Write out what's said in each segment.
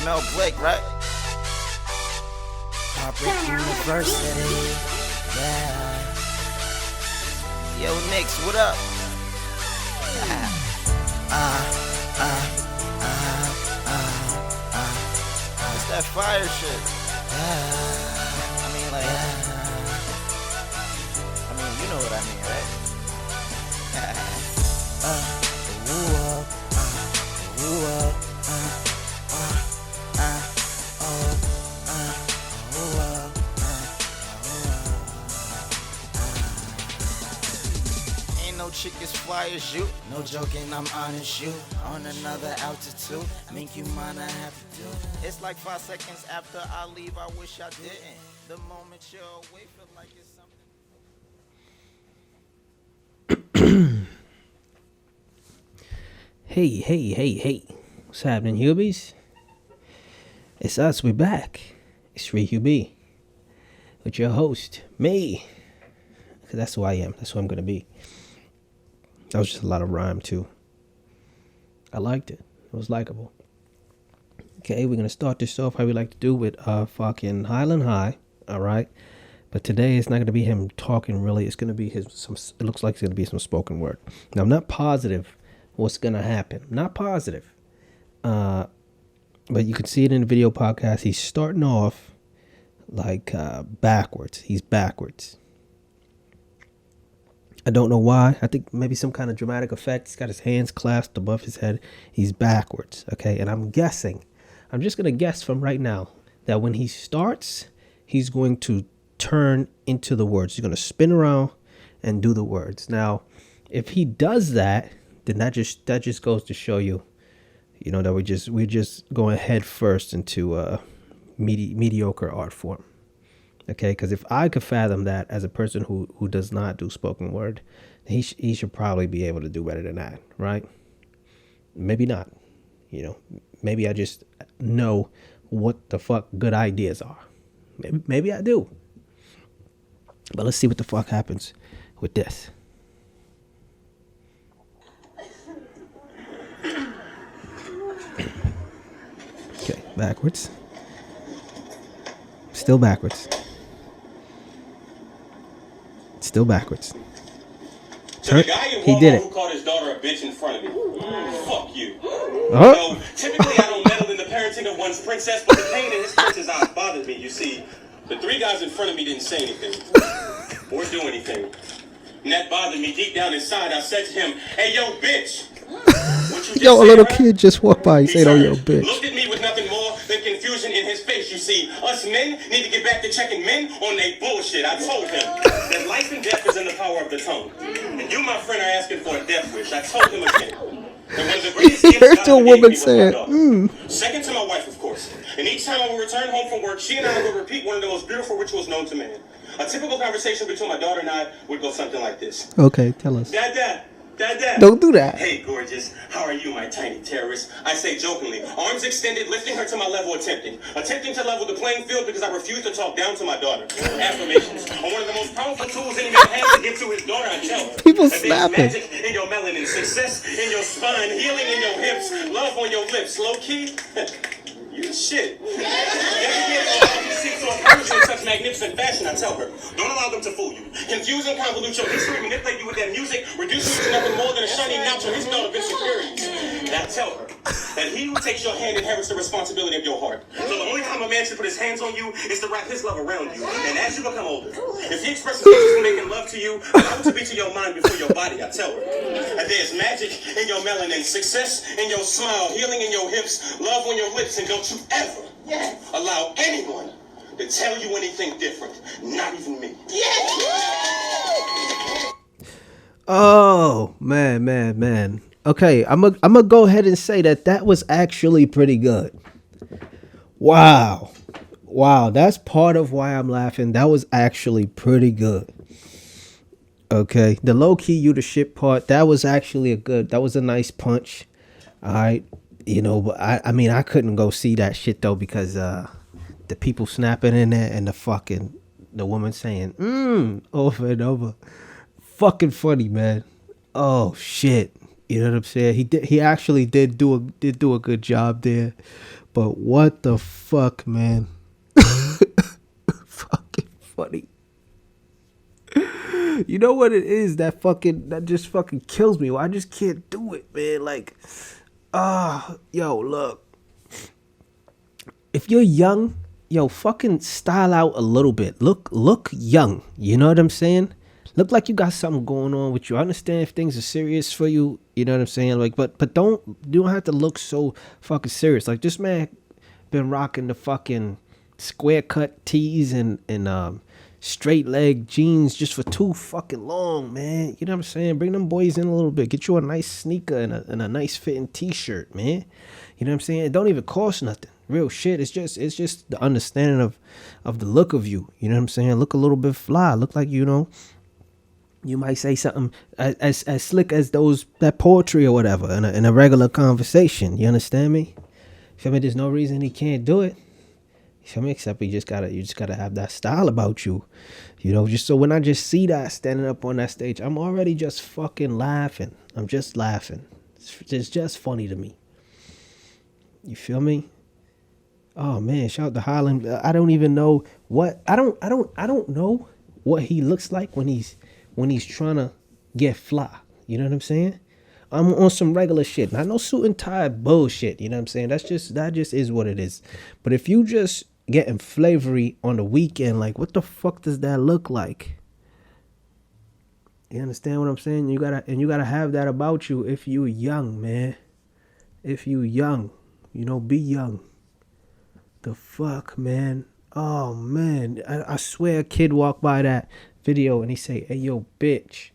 Mel Blake, right? Heartbreak University, yeah. Yo, Nix, what up? It's that fire shit. You know what I mean, right? Ain't no chick as fly as you. No joking, I'm honest. You on another altitude. Make you mine, I have to do. It's like 5 seconds after I leave, I wish I didn't. The moment you're away, feel like it's something. Hey. What's happening, Hubies? It's us, we're back. It's RiHuBe with your host, me. Because that's who I am. That's who I'm going to be. That was just a lot of rhyme, too. I liked it. It was likable. Okay, we're going to start this off how we like to do with fucking Highland High. All right? But today it's not going to be him talking really. It's going to be it looks like it's going to be some spoken word. Now, I'm not positive what's going to happen. I'm not positive. But you can see it in the video podcast. He's starting off like backwards. He's backwards. I don't know why. I think maybe some kind of dramatic effect. He's got his hands clasped above his head. He's backwards. Okay. And I'm just going to guess from right now that when he starts, he's going to turn into the words. He's going to spin around and do the words. Now, if he does that, then that just goes to show you, that we're just going head first into mediocre art form. Okay, because if I could fathom that as a person who does not do spoken word, he should probably be able to do better than that, right? Maybe not. Maybe I just know what the fuck good ideas are. Maybe I do. But let's see what the fuck happens with this. Okay, backwards. Still backwards. Still backwards. Turn. He did it. Who called his daughter a bitch in front of me? Fuck you. Typically I don't meddle in the parenting of one's princess, but the pain in his prince's eyes bothered me. You see, the 3 guys in front of me didn't say anything or do anything. And that bothered me deep down inside. I said to him, "Hey, yo, bitch." A little kid just walked by and said, "Oh, yo, bitch." Looked at me with nothing more than confusion in his face. You see, us men need to get back to checking men on their bullshit. I told him that life and death is in the power of the tongue. And you, my friend, are asking for a death wish. I told him again. And one of the greatest gifts heard God a woman say it. Second to my wife, of course. And each time I would return home from work, she and I would repeat one of the most beautiful rituals known to man. A typical conversation between my daughter and I would go something like this. Okay, tell us. Dad. Don't do that. Hey, gorgeous. How are you, my tiny terrorist? I say jokingly, arms extended, lifting her to my level, attempting to level the playing field because I refuse to talk down to my daughter. Affirmations are one of the most powerful tools any man has to give to his daughter. I tell her. People snapping. Magic in your melanin, success in your spine, healing in your hips, love on your lips. Low key. You shit. In such magnificent fashion, I tell her, don't allow them to fool you. Confuse and convolute your history, manipulate you with that music, reduce you to nothing more than a shiny natural belt of insecurities. And I tell her that he who takes your hand inherits the responsibility of your heart. So the only time a man should put his hands on you is to wrap his love around you. And as you become older, if he expresses interest in making love to you, allow it to be to your mind before your body, I tell her. And there's magic in your melanin, success in your smile, healing in your hips, love on your lips, and don't you ever allow anyone to tell you anything different. Not even me. Oh, man. Okay, I'm gonna go ahead and say that was actually pretty good. Wow, that's part of why I'm laughing. That was actually pretty good. Okay, the low-key you the shit part, that was actually that was a nice punch. All right, but I mean, I couldn't go see that shit though because the people snapping in there and the woman saying over and over. Fucking funny, man. Oh shit. You know what I'm saying? He actually did do a good job there. But what the fuck, man? Fucking funny. You know what it is that just fucking kills me. I just can't do it, man. Like, yo, look. If you're young, yo, fucking style out a little bit. Look young. You know what I'm saying? Look like you got something going on with you. I understand if things are serious for you. You know what I'm saying? Like, but you don't have to look so fucking serious. Like, this man been rocking the fucking square cut tees and straight leg jeans just for too fucking long, man. You know what I'm saying? Bring them boys in a little bit. Get you a nice sneaker and a nice fitting t-shirt, man. You know what I'm saying? It don't even cost nothing. Real shit. It's just the understanding of the look of you. You know what I'm saying? Look a little bit fly. Look like, you know, you might say something as slick as that poetry or whatever in a regular conversation. You understand me? Feel me? There's no reason he can't do it. You feel me? Except you just gotta have that style about you. You know, just so when I just see that standing up on that stage, I'm already just fucking laughing. I'm just laughing. It's just funny to me. You feel me? Oh man, shout out to Holland. I don't even know what I don't know what he looks like when he's trying to get fly. You know what I'm saying? I'm on some regular shit. Not no suit and tie bullshit. You know what I'm saying? That just is what it is. But if you just getting flavory on the weekend, like, what the fuck does that look like? You understand what I'm saying? You gotta have that about you if you young, man. If you young, you know, be young. The fuck, man. Oh man, I swear a kid walked by that video and he say, "Hey yo, bitch."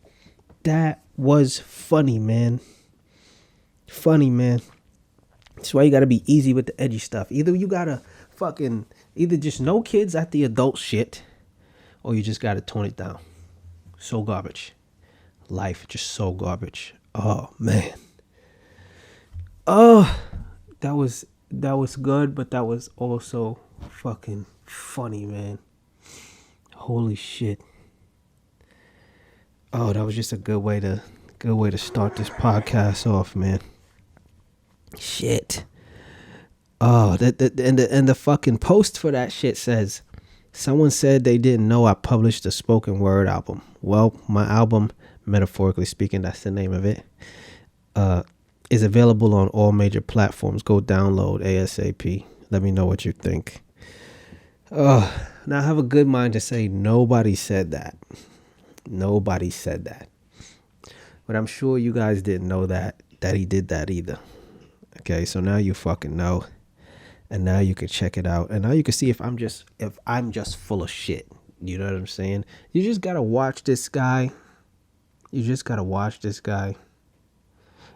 That was funny, man. Funny, man. That's why you gotta be easy with the edgy stuff. Either you gotta either just no kids at the adult shit, or you just gotta tone it down. So garbage. Life just so garbage. Oh man. Oh, that was good, but that was also fucking funny, man. Holy shit. Oh, that was just a good way to start this podcast off, man. Shit. Oh, the fucking post for that shit says, someone said they didn't know I published a spoken word album. Well, my album, metaphorically speaking, that's the name of it, is available on all major platforms. Go download ASAP. Let me know what you think. Now I have a good mind to say nobody said that. Nobody said that. But I'm sure you guys didn't know that he did that either. Okay, so now you fucking know. And now you can check it out. And now you can see if I'm just full of shit. You know what I'm saying? You just gotta watch this guy. You just gotta watch this guy.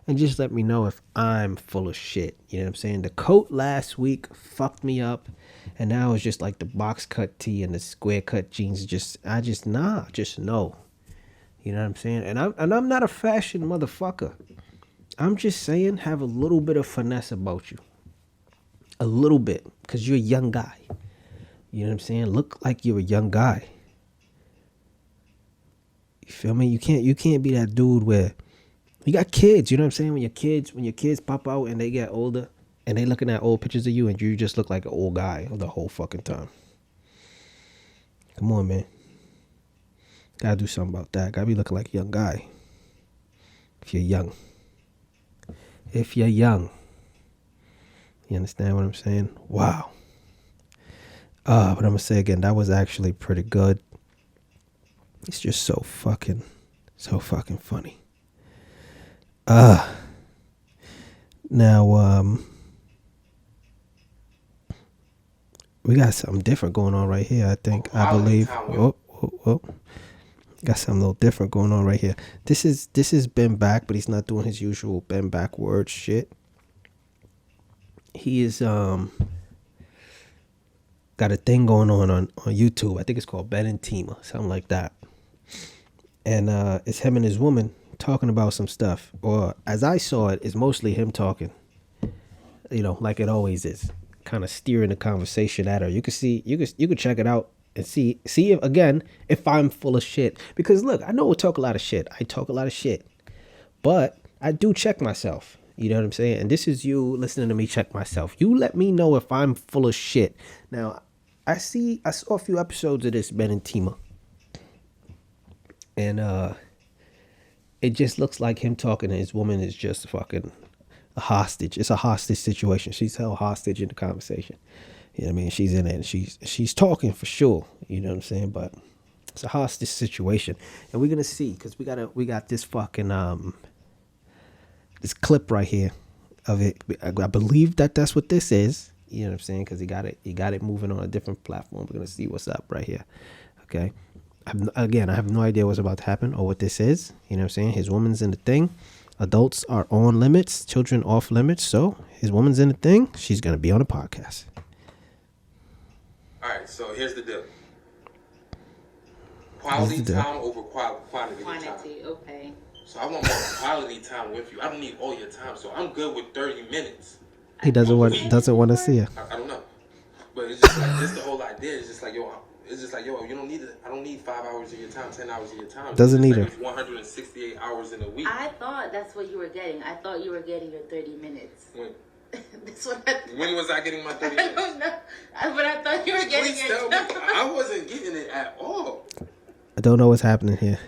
And just let me know if I'm full of shit. You know what I'm saying? The coat last week fucked me up. And now it's just like the box cut tee and the square cut jeans. Just no. You know what I'm saying? And I'm not a fashion motherfucker. I'm just saying, have a little bit of finesse about you. A little bit. Because you're a young guy. You know what I'm saying? Look like you're a young guy. You feel me? You can't be that dude where you got kids. You know what I'm saying? When your kids pop out and they get older and they looking at old pictures of you and you just look like an old guy the whole fucking time. Come on, man. Gotta do something about that. Gotta be looking like a young guy. If you're young. If you're young. You understand what I'm saying? Wow. But I'm gonna say again, that was actually pretty good. It's just so fucking funny. Now, we got something different going on right here, I believe. Oh. Got something a little different going on right here. This is Ben back, but he's not doing his usual Ben back word shit. He is got a thing going on YouTube. I think it's called Ben and Tima, something like that. And it's him and his woman talking about some stuff. Or as I saw it, it's mostly him talking. You know, like it always is. Kind of steering the conversation at her. You could check it out and see if I'm full of shit. Because look, I know I talk a lot of shit. I talk a lot of shit. But I do check myself. You know what I'm saying? And this is you listening to me check myself. You let me know if I'm full of shit. Now, I saw a few episodes of this Ben and Tima. And it just looks like him talking to his woman is just fucking a hostage. It's a hostage situation. She's held hostage in the conversation. You know what I mean? She's in it and she's talking for sure. You know what I'm saying? But it's a hostage situation. And we're gonna see, because we got this fucking this clip right here of it. I believe that's what this is. You know what I'm saying? Because he got it moving on a different platform. We're gonna see what's up right here. Okay. I have no idea what's about to happen or what this is. You know what I'm saying? His woman's in the thing. Adults are on limits. Children off limits. So his woman's in the thing. She's gonna be on a podcast. All right. So here's the deal. Quality time over quantity time. Okay. So I want more quality time with you. I don't need all your time. So I'm good with 30 minutes. He doesn't want to see her. I don't know. But it's just like, this the whole idea. It's just like, yo, you don't need it. I don't need 5 hours of your time, 10 hours of your time. Doesn't need her. 168 hours in a week. I thought that's what you were getting. I thought you were getting your 30 minutes. When? That's what I thought. When was I getting my 30 I minutes? don't know. But I thought you were getting Please your tell me. I wasn't getting it at all. I don't know what's happening here.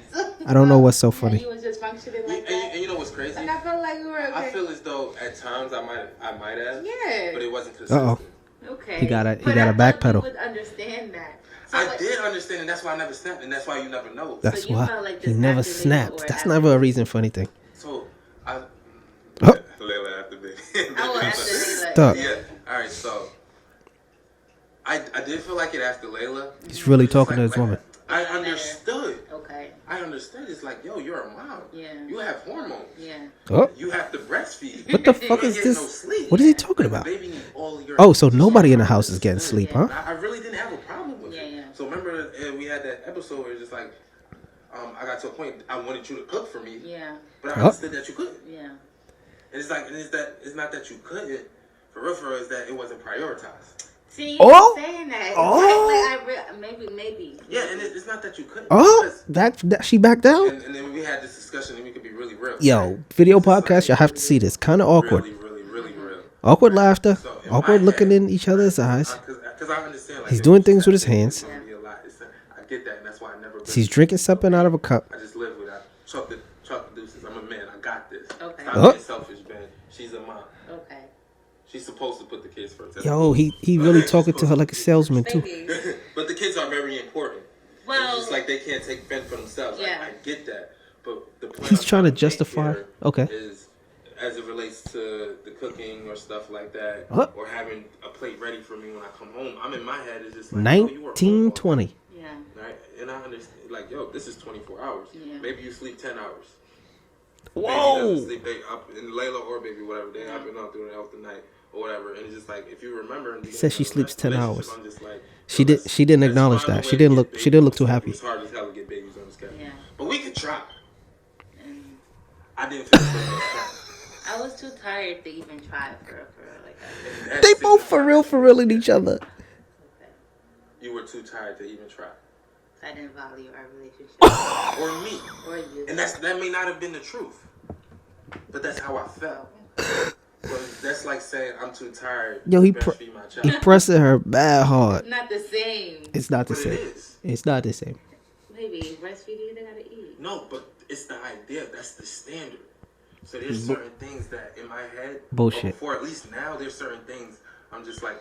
I don't know what's so Yeah, funny. you was just functioning like that. And you know what's crazy? And I felt like we were okay. I feel as though at times I might have. Yeah. But it wasn't consistent. Uh-oh. Okay. He got a But I thought backpedal. you would understand that. So I did understand, and that's why I never snapped, and that's why you never know. That's you why felt like he this never after snapped. Layla or That's after never a reason for anything. So I Oh. Layla after baby. Oh, after Layla. Stop. Yeah. All right. So I did feel like it after Layla. He's really It's just talking to his woman. I understood. Okay. I understood. It's like, yo, you're a mom. Yeah. You have hormones. Yeah. Oh, You have to breastfeed. what the fuck You is ain't getting this? no sleep. What is he talking Like, the about? baby need all your Oh, so nobody in the house is getting sleep, huh? I really didn't have a problem with Yeah, it. yeah. So remember, we had that episode where it's just like, I got to a point I wanted you to cook for me, Yeah. but I Oh. understood that you couldn't. Yeah. And it's like, it's not that you couldn't. For real, it's that it wasn't prioritized. See, you Oh. keep saying that. Oh. Maybe. Yeah, and it's not that you couldn't. Oh, that she backed down. And then we had this discussion, and we could be really real. Yo, video It's just podcast. like Y'all have to see this. Kind of awkward. Really real. Awkward laughter. So, in Awkward my looking head, in each other's eyes. Because I understand. Like, He's doing things with his hands. It's gonna be a lot. I get that, and that's why I never. He's drinking something out of a cup. I just live with that. Chuck the deuces. I'm a man. I got this. Okay. Stop Oh. being selfish, man. She's a mom. Okay. She's supposed to put the kids first. Yo, he really talking to her like a salesman too. Maybe. But the kids are very important. Well, It's just like they can't take fend for themselves. Yeah. I get that. But the point He's I'm trying to make justify- here okay. Is as it relates to the cooking or stuff like that, Huh? or having a plate ready for me when I come home. I'm in my head. It's just like, yo, you were home all 1920. yeah. Right? And I understand, like, yo, this is 24 hours. Yeah. Maybe you sleep 10 hours. Whoa. Baby doesn't sleep, they up in Layla or baby, whatever, they up and on through the night or whatever. And it's just like, if you remember, Says she sleeps 10 hours. I'm just like, She yo, she didn't let's acknowledge find a that. way She to didn't get look too babies. happy. It's hard as hell to get babies on the schedule. Yeah. But we could try. And I didn't feel like I was too tired to even try for real. Like that. that. They both for real in each other. You were too tired to even try. I didn't value our relationship. Or me. Or you. And that may not have been the truth. But that's how I felt. But that's like saying I'm too tired Yo, to breastfeed my child. he pressing her bad hard. Not the same. It's not the But same. it is. It's not the same. Maybe breastfeeding, they gotta eat. No, but it's the idea. That's the standard. So there's certain things that in my head, Bullshit. or before at least now, there's certain things I'm just like,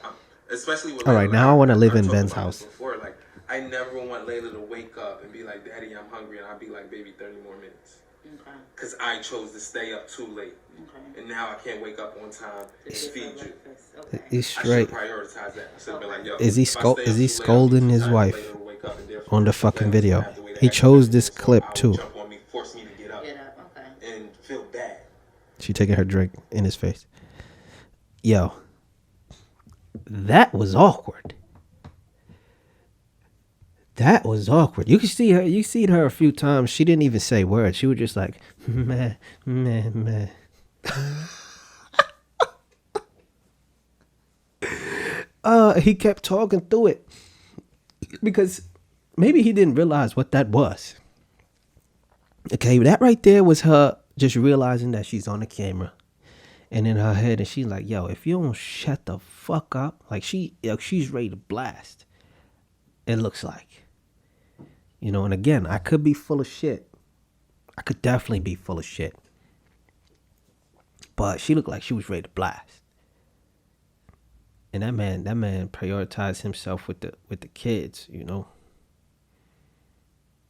especially with All right, Layla, now I wanna I've live in talked Ben's about house. this Before, like, I never want Layla to wake up and be like, Daddy, I'm hungry, and I'll be like, baby, 30 more minutes. Okay. Because I chose to stay up too late. Okay. And now I can't wake up on time and Just feed for you. breakfast. Okay. He's I straight. should prioritize that. I should have been like, yo, Is he if I stay up is he too late, I'll be scolding too his tired wife later to wake up, and therefore on the Layla's fucking gonna video? have to wait He an extra chose 30 this minutes, so clip I will too. jump on me, force me to get up Get up. Okay. and feel bad. She taking her drink in his face. Yo, that was awkward. That was awkward. You can see her. You seen her a few times. She didn't even say words. She was just like, meh, meh, meh. He kept talking through it because maybe he didn't realize what that was. Okay, that right there was her just realizing that she's on the camera And in her head, and she's like, yo, if you don't shut the fuck up, like she's ready to blast. It looks like. You know, and again, I could be full of shit. I could definitely be full of shit. But she looked like she was ready to blast. And that man prioritized himself with the kids, you know.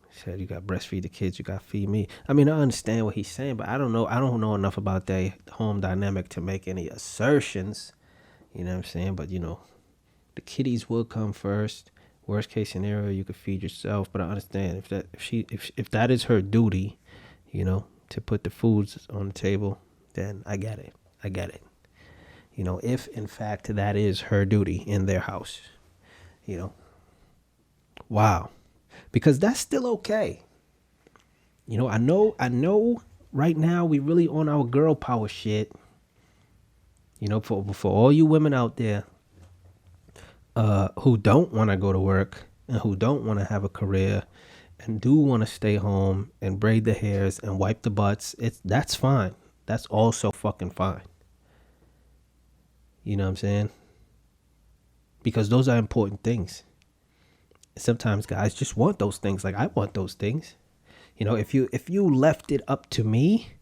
He said, you got to breastfeed the kids, you got to feed me. I mean, I understand what he's saying, but I don't know enough about their home dynamic to make any assertions. You know what I'm saying? But, you know, the kiddies will come first. Worst case scenario, you could feed yourself. But I understand if that is her duty, you know, to put the foods on the table, then I get it. You know, if in fact that is her duty in their house, you know, wow, because that's still okay. You know, I know right now we really on our girl power shit. You know, for all you women out there who don't want to go to work and who don't want to have a career and do want to stay home and braid the hairs and wipe the butts, that's fine. That's also fucking fine. You know what I'm saying? Because those are important things. Sometimes guys just want those things. Like I want those things. You know, if you left it up to me,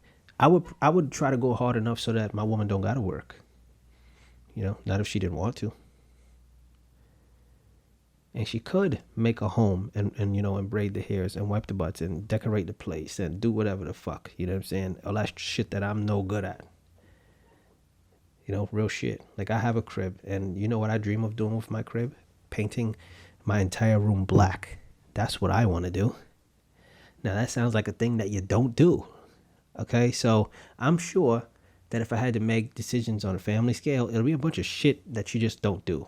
I would try to go hard enough so that my woman don't gotta work. You know, not if she didn't want to. And she could make a home and you know, and braid the hairs and wipe the butts and decorate the place and do whatever the fuck. You know what I'm saying? All that shit that I'm no good at. You know, real shit. Like I have a crib, and you know what I dream of doing with my crib? Painting my entire room black. That's what I want to do. Now that sounds like a thing that you don't do. Okay, so I'm sure that if I had to make decisions on a family scale, it'll be a bunch of shit that you just don't do.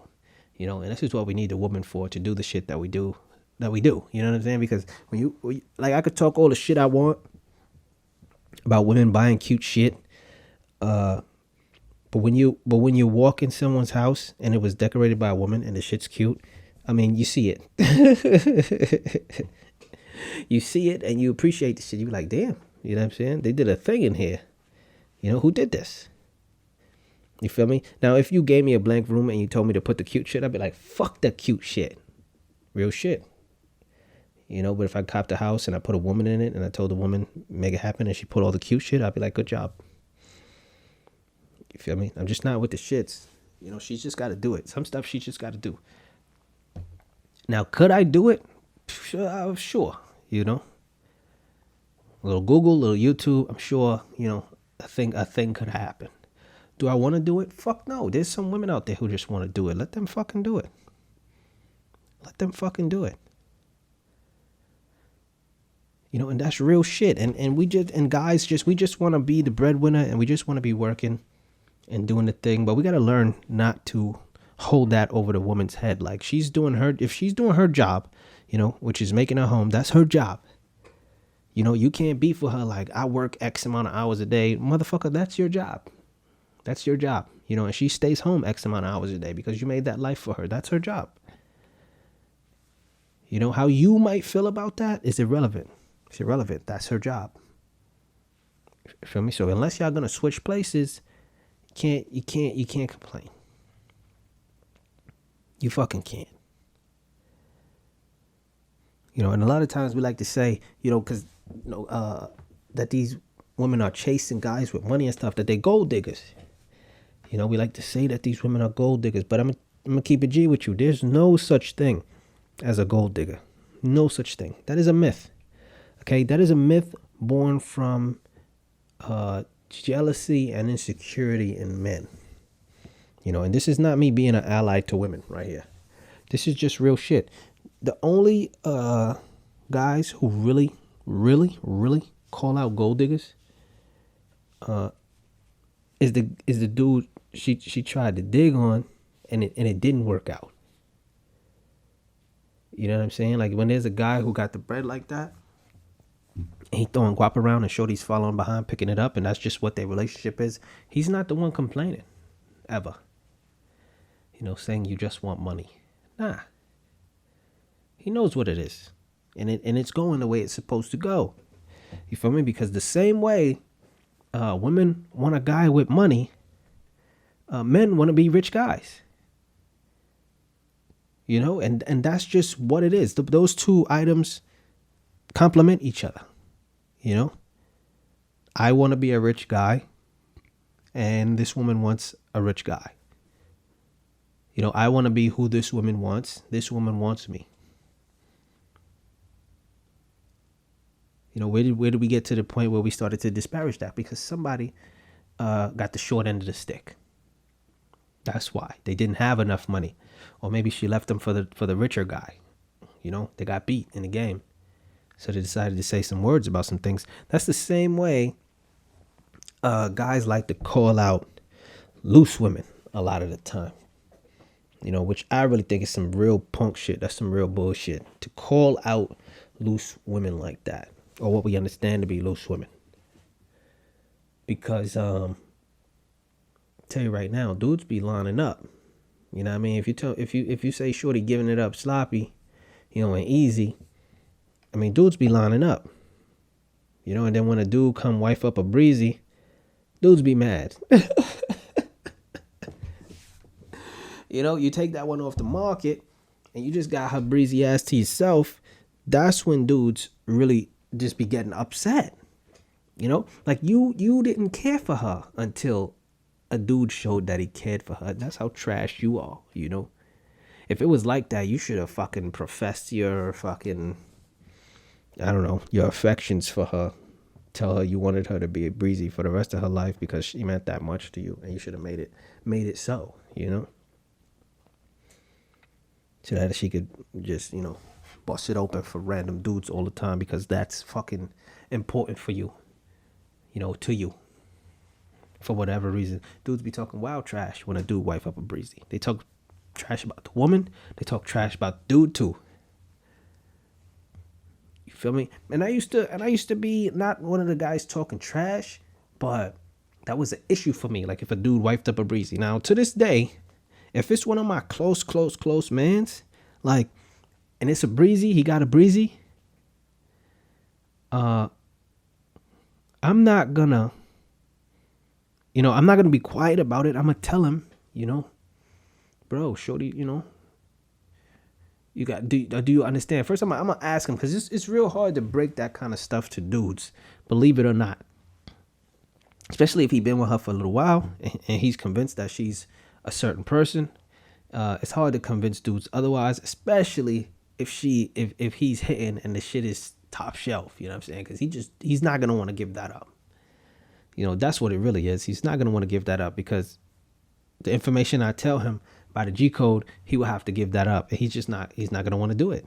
You know, and this is what we need a woman for, to do the shit that we do. You know what I'm saying? Because when you like, I could talk all the shit I want about women buying cute shit. But when you walk in someone's house and it was decorated by a woman and the shit's cute, I mean, you see it. You see it and you appreciate the shit. You be like, damn, you know what I'm saying? They did a thing in here. You know, who did this? You feel me? Now, if you gave me a blank room and you told me to put the cute shit, I'd be like, fuck the cute shit. Real shit. You know, but if I copped a house and I put a woman in it and I told the woman, make it happen, and she put all the cute shit, I'd be like, good job. You feel me? I'm just not with the shits. You know, she's just got to do it. Some stuff she just got to do. Now, could I do it? Sure. You know, a little Google, a little YouTube. I'm sure, you know, a thing could happen. Do I want to do it? Fuck no. There's some women out there who just want to do it. Let them fucking do it. Let them fucking do it. You know, and that's real shit. And guys we just want to be the breadwinner, and we just want to be working and doing the thing. But we got to learn not to hold that over the woman's head. Like if she's doing her job, you know, which is making a home, that's her job. You know, you can't beef with her like, I work X amount of hours a day. Motherfucker, that's your job. That's your job. You know, and she stays home X amount of hours a day because you made that life for her. That's her job. You know, how you might feel about that is irrelevant. It's irrelevant. That's her job. You feel me? So unless y'all gonna switch places, you can't complain. You fucking can't. You know, and a lot of times we like to say, you know, because, you know, that these women are chasing guys with money and stuff, that they gold diggers. You know, we like to say that these women are gold diggers, but I'm gonna keep it G with you. There's no such thing as a gold digger. No such thing. That is a myth. Okay, that is a myth born from jealousy and insecurity in men. You know, and this is not me being an ally to women right here. This is just real shit. The only guys who really, really, really call out gold diggers is the dude she tried to dig on and it didn't work out. You know what I'm saying? Like when there's a guy who got the bread like that, and he throwing guap around and shorty's following behind picking it up, and that's just what their relationship is, he's not the one complaining ever. You know, saying you just want money. Nah. He knows what it is. And it's going the way it's supposed to go. You feel me? Because the same way women want a guy with money, men want to be rich guys. You know, and that's just what it is. Those two items complement each other. You know, I want to be a rich guy, and this woman wants a rich guy. You know, I want to be who this woman wants. This woman wants me. You know, where did we get to the point where we started to disparage that? Because somebody got the short end of the stick. That's why. They didn't have enough money. Or maybe she left them for the richer guy. You know, they got beat in the game. So they decided to say some words about some things. That's the same way guys like to call out loose women a lot of the time. You know, which I really think is some real punk shit. That's some real bullshit. To call out loose women like that. Or what we understand to be loose women. Because, tell you right now, dudes be lining up. You know what I mean? If you say shorty giving it up sloppy, you know, and easy, I mean, dudes be lining up. You know, and then when a dude come wife up a breezy, dudes be mad. You know, you take that one off the market and you just got her breezy ass to yourself. That's when dudes really just be getting upset. You know, like you didn't care for her until a dude showed that he cared for her. That's how trash you are, you know. If it was like that, you should have fucking professed your fucking, I don't know, your affections for her. Tell her you wanted her to be a breezy for the rest of her life because she meant that much to you, and you should have made it so, you know. So that she could just, you know, bust it open for random dudes all the time because that's fucking important for you, you know, to you. For whatever reason, dudes be talking wild trash when a dude wife up a breezy. They talk trash about the woman. They talk trash about the dude too. You feel me? And I used to be not one of the guys talking trash, but that was an issue for me. Like if a dude wifed up a breezy. Now to this day, if it's one of my close mans, like, and it's a breezy, he got a breezy, I'm not gonna be quiet about it. I'm gonna tell him, you know, bro, shorty, you know, do you understand? First, I'm gonna ask him, because it's real hard to break that kind of stuff to dudes, believe it or not. Especially if he's been with her for a little while and he's convinced that she's a certain person. It's hard to convince dudes otherwise, especially if he's hitting and the shit is top shelf, you know what I'm saying? Because he's not gonna want to give that up. You know, that's what it really is. He's not gonna want to give that up because the information I tell him by the G code, he will have to give that up, and he's not gonna want to do it.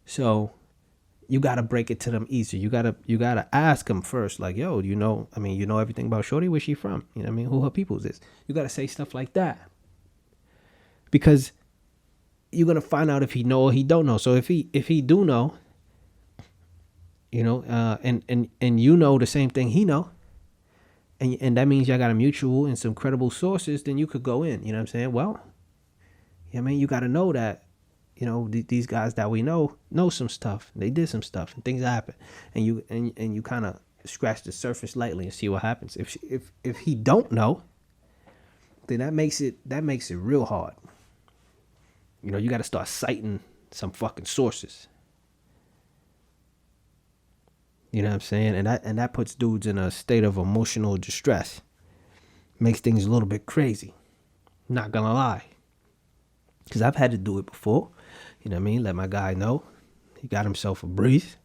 So you gotta break it to them easy. You gotta ask them first, like, yo, you know everything about shorty, where she from? You know what I mean? Who her peoples is? You gotta say stuff like that. Because you're gonna find out if he know or he don't know. So if he do know, you know, and you know the same thing he know, and that means y'all got a mutual and some credible sources, then you could go in. You know what I'm saying? Well, I mean, you gotta know that, you know, these guys that we know some stuff. They did some stuff and things happen, and you kind of scratch the surface lightly and see what happens. If he don't know, then that makes it real hard. You know, you got to start citing some fucking sources. You know what I'm saying? And that puts dudes in a state of emotional distress. Makes things a little bit crazy. Not gonna lie. Because I've had to do it before. You know what I mean? Let my guy know he got himself a breeze.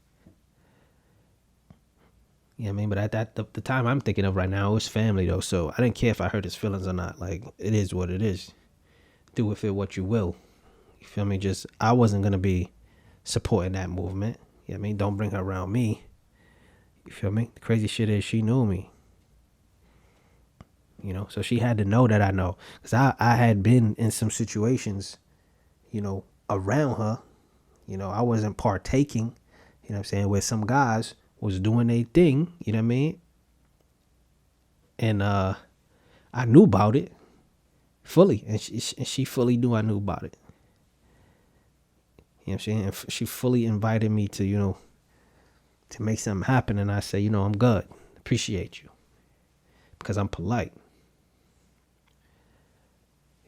You know what I mean? But at the time I'm thinking of right now, it was family though. So I didn't care if I hurt his feelings or not. Like, it is what it is. Do with it what you will. You feel me? Just, I wasn't going to be supporting that movement. You know what I mean? Don't bring her around me. You feel me? The crazy shit is she knew me. You know, so she had to know that I know. Because I had been in some situations, you know, around her. You know, I wasn't partaking, you know what I'm saying, where some guys was doing their thing, you know what I mean? And I knew about it fully. And she fully knew I knew about it. You know what I'm saying? And she fully invited me to, you know, to make something happen. And I say, you know, I'm good. Appreciate you. Because I'm polite.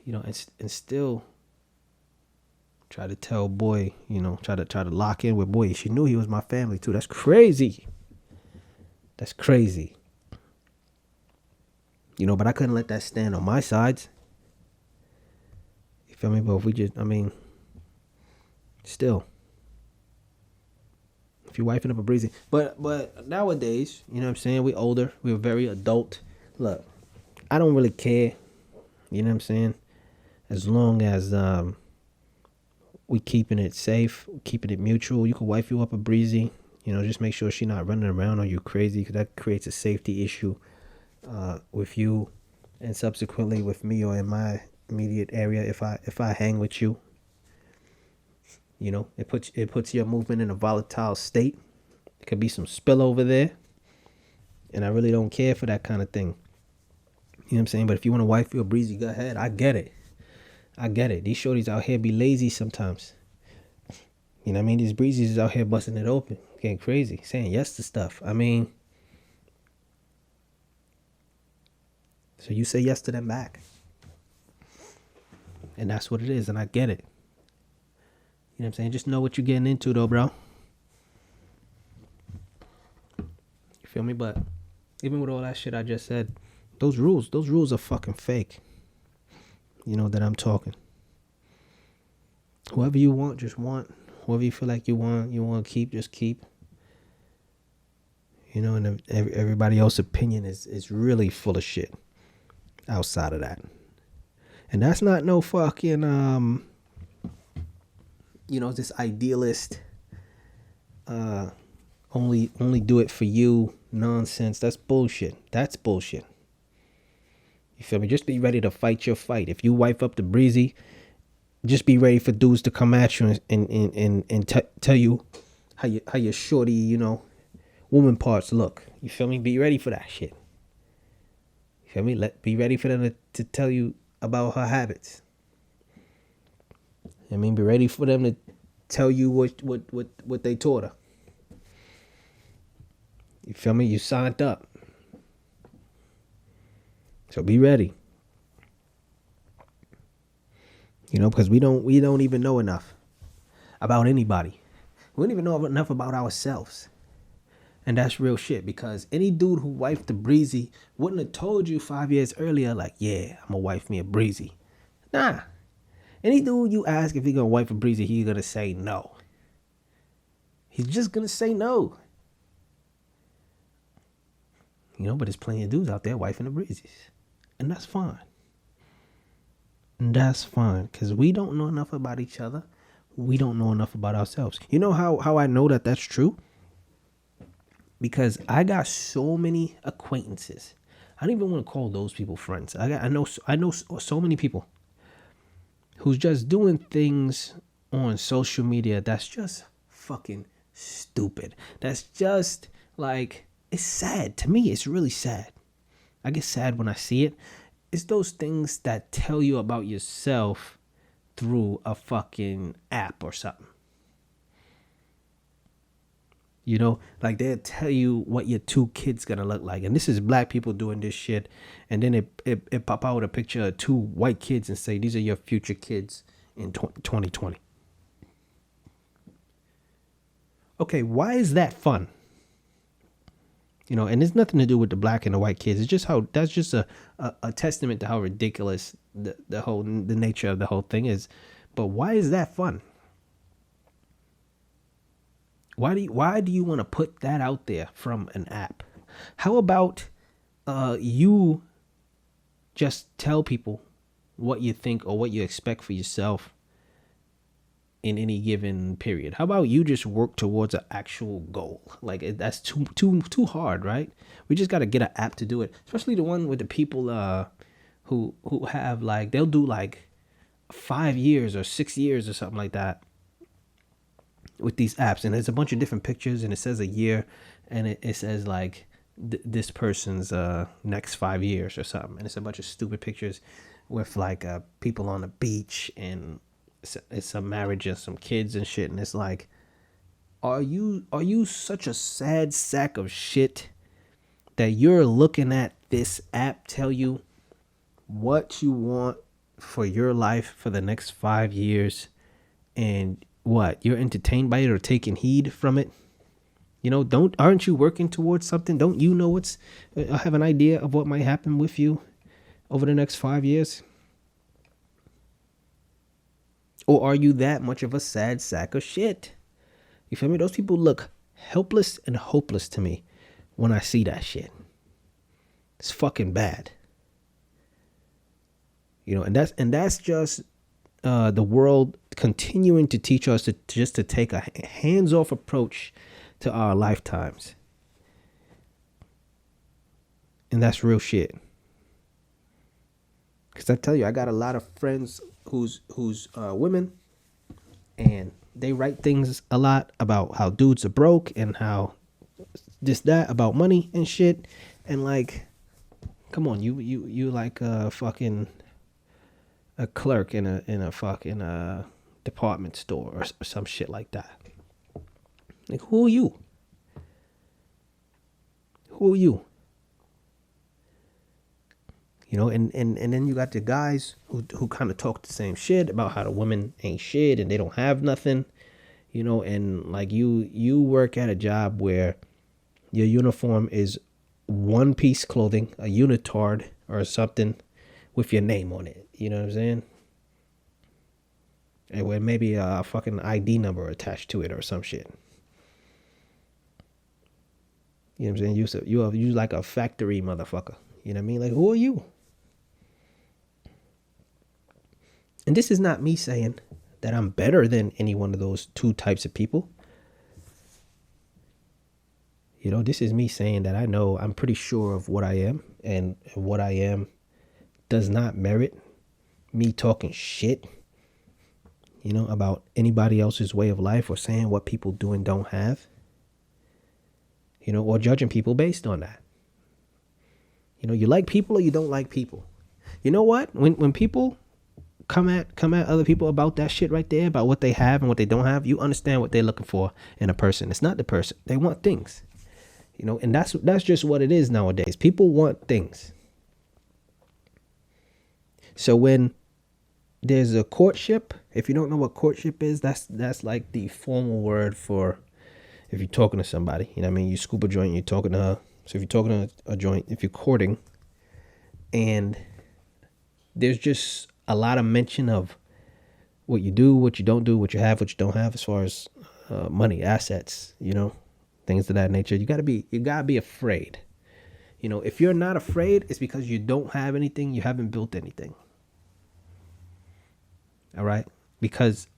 you know, and still try to tell boy, you know, try to lock in with boy. She knew he was my family too. That's crazy. That's crazy. You know, but I couldn't let that stand on my sides. You feel me? But if we just, I mean, still, if you're wifing up a breezy, but nowadays, you know what I'm saying? We older, we're very adult. Look, I don't really care. You know what I'm saying? As long as we keeping it safe, keeping it mutual. You can wife you up a breezy. You know, just make sure she's not running around on you crazy, because that creates a safety issue with you, and subsequently with me or in my immediate area. If I hang with you, you know, it puts your movement in a volatile state. It could be some spillover there, and I really don't care for that kind of thing. You know what I'm saying? But if you want to wife you a breezy, go ahead. I get it. These shorties out here be lazy sometimes. You know what I mean? These breezes is out here busting it open, getting crazy, saying yes to stuff. I mean, so you say yes to them back. And that's what it is, and I get it. You know what I'm saying? Just know what you're getting into, though, bro. You feel me? But even with all that shit I just said, those rules are fucking fake. You know that I'm talking. Whoever you want, just want. Whoever you feel like you want to keep, just keep. You know, and everybody else's opinion is really full of shit outside of that. And that's not no fucking, you know, this idealist, only do it for you nonsense. That's bullshit. You feel me? Just be ready to fight your fight. If you wife up the breezy, just be ready for dudes to come at you and tell you how your shorty, you know, woman parts look. You feel me? Be ready for that shit. You feel me? Be ready for them to tell you about her habits. I mean, be ready for them to tell you what they taught her. You feel me? You signed up. So be ready. You know, because we don't even know enough about anybody. We don't even know enough about ourselves. And that's real shit, because any dude who wifed a breezy wouldn't have told you 5 years earlier, like, yeah, I'm gonna wife me a breezy. Nah. Any dude you ask if he gonna wife a breezy, he's gonna say no. He's just gonna say no. You know, but there's plenty of dudes out there wifing the breezes. And that's fine. Because we don't know enough about each other. We don't know enough about ourselves. You know how I know that that's true? Because I got so many acquaintances. I don't even want to call those people friends. I know so many people who's just doing things on social media that's just fucking stupid. That's just like, it's sad. To me, it's really sad. I get sad when I see it. It's those things that tell you about yourself through a fucking app or something. You know, like they'll tell you what your 2 kids gonna look like. And this is black people doing this shit. And then it pop out a picture of 2 white kids and say, these are your future kids in 2020. Okay, why is that fun? You know, and it's nothing to do with the black and the white kids. It's just that's just a testament to how ridiculous the nature of the whole thing is. But why is that fun? Why do you want to put that out there from an app? How about you just tell people what you think or what you expect for yourself in any given period? How about you just work towards an actual goal? Like, that's too hard, right? We just got to get an app to do it, especially the one with the people who have, like, they'll do like 5 years or 6 years or something like that with these apps, and there's a bunch of different pictures, and it says a year, and it says like this person's next 5 years or something, and it's a bunch of stupid pictures with like people on the beach, and it's a marriage and some kids and shit, and it's like, are you such a sad sack of shit that you're looking at this app tell you what you want for your life for the next 5 years, and what, you're entertained by it or taking heed from it? You know, aren't you working towards something? Don't you know have an idea of what might happen with you over the next 5 years? Or are you that much of a sad sack of shit? You feel me? Those people look helpless and hopeless to me when I see that shit. It's fucking bad. You know, and that's just the world continuing to teach us to take a hands-off approach to our lifetimes. And that's real shit. Because I tell you, I got a lot of friends who's women, and they write things a lot about how dudes are broke and how that about money and shit. And like, come on, you like a fucking a clerk in a fucking department store or some shit like that. Like, who are you? Who are you? You know, and then you got the guys who kind of talk the same shit about how the women ain't shit and they don't have nothing, you know, and like you work at a job where your uniform is one piece clothing, a unitard or something with your name on it. You know what I'm saying? And with maybe a fucking ID number attached to it or some shit. You know what I'm saying? You like a factory motherfucker. You know what I mean? Like, who are you? And this is not me saying that I'm better than any one of those two types of people. You know, this is me saying that I'm pretty sure of what I am, and what I am does not merit me talking shit, you know, about anybody else's way of life or saying what people do and don't have, you know, or judging people based on that. You know, you like people or you don't like people. You know what? When people come at other people about that shit right there, about what they have and what they don't have, you understand what they're looking for in a person. It's not the person. They want things. You know, and that's just what it is nowadays. People want things. So when there's a courtship, if you don't know what courtship is, that's like the formal word for if you're talking to somebody. You know what I mean? You scoop a joint, you're talking to her. So if you're talking to a joint, if you're courting, and there's just a lot of mention of what you do, what you don't do, what you have, what you don't have, as far as money, assets, you know, things of that nature. You gotta be afraid. You know, if you're not afraid, it's because you don't have anything, you haven't built anything. All right? Because